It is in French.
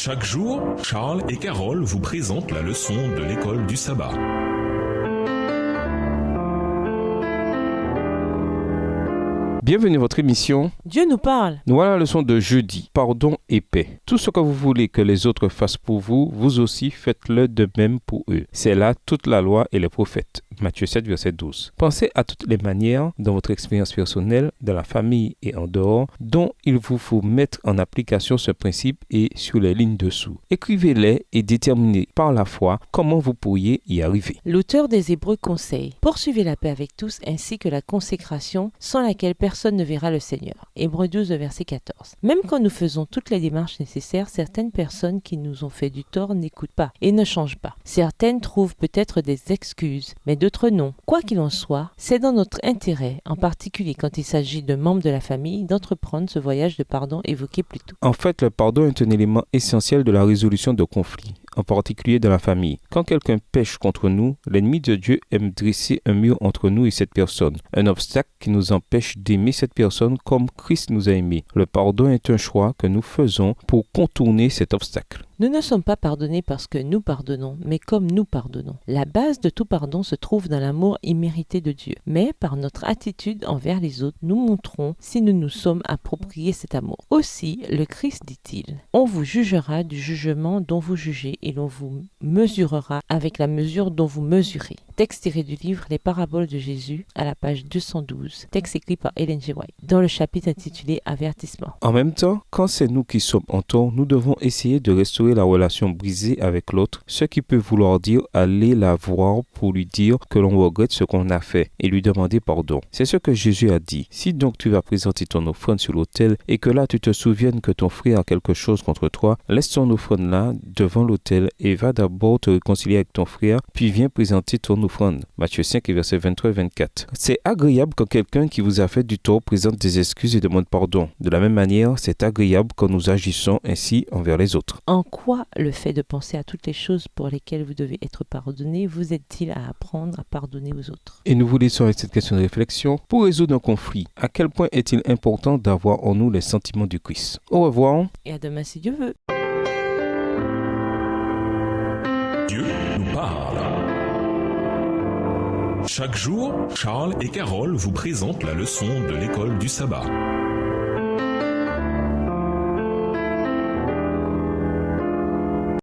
Chaque jour, Charles et Carole vous présentent la leçon de l'école du sabbat. Bienvenue à votre émission. Dieu nous parle. Nous voilà la leçon de jeudi. Pardon et paix. Tout ce que vous voulez que les autres fassent pour vous, vous aussi faites-le de même pour eux. C'est là toute la loi et les prophètes. Matthieu 7, verset 12. Pensez à toutes les manières, dans votre expérience personnelle, dans la famille et en dehors, dont il vous faut mettre en application ce principe et sur les lignes dessous. Écrivez-les et déterminez par la foi comment vous pourriez y arriver. L'auteur des Hébreux conseille: poursuivez la paix avec tous ainsi que la consécration sans laquelle personne ne verra le Seigneur. Hébreux 12, verset 14. Même quand nous faisons toutes les démarches nécessaires, certaines personnes qui nous ont fait du tort n'écoutent pas et ne changent pas. Certaines trouvent peut-être des excuses, mais d'autres non. Quoi qu'il en soit, c'est dans notre intérêt, en particulier quand il s'agit de membres de la famille, d'entreprendre ce voyage de pardon évoqué plus tôt. En fait, le pardon est un élément essentiel de la résolution de conflits, en particulier dans la famille. Quand quelqu'un pêche contre nous, l'ennemi de Dieu aime dresser un mur entre nous et cette personne, un obstacle qui nous empêche d'aimer cette personne comme Christ nous a aimés. Le pardon est un choix que nous faisons pour contourner cet obstacle. Nous ne sommes pas pardonnés parce que nous pardonnons, mais comme nous pardonnons. La base de tout pardon se trouve dans l'amour immérité de Dieu. Mais par notre attitude envers les autres, nous montrons si nous nous sommes appropriés cet amour. Aussi, le Christ dit-il: on vous jugera du jugement dont vous jugez et l'on vous mesurera avec la mesure dont vous mesurez. Texte tiré du livre Les paraboles de Jésus à la page 212. Texte écrit par Ellen G. White dans le chapitre intitulé Avertissement. En même temps, quand c'est nous qui sommes en tort, nous devons essayer de restaurer la relation brisée avec l'autre, ce qui peut vouloir dire aller la voir pour lui dire que l'on regrette ce qu'on a fait et lui demander pardon. C'est ce que Jésus a dit. Si donc tu vas présenter ton offrande sur l'autel et que là tu te souviennes que ton frère a quelque chose contre toi, laisse ton offrande là devant l'autel et va d'abord te réconcilier avec ton frère, puis viens présenter ton offrande. Matthieu 5, verset 23 et 24. C'est agréable quand quelqu'un qui vous a fait du tort présente des excuses et demande pardon. De la même manière, c'est agréable quand nous agissons ainsi envers les autres. En quoi le fait de penser à toutes les choses pour lesquelles vous devez être pardonné vous aide-t-il à apprendre à pardonner aux autres? Et nous vous laissons avec cette question de réflexion. Pour résoudre un conflit, à quel point est-il important d'avoir en nous les sentiments du Christ? Au revoir. Et à demain si Dieu veut. Dieu nous parle. Chaque jour, Charles et Carole vous présentent la leçon de l'école du sabbat.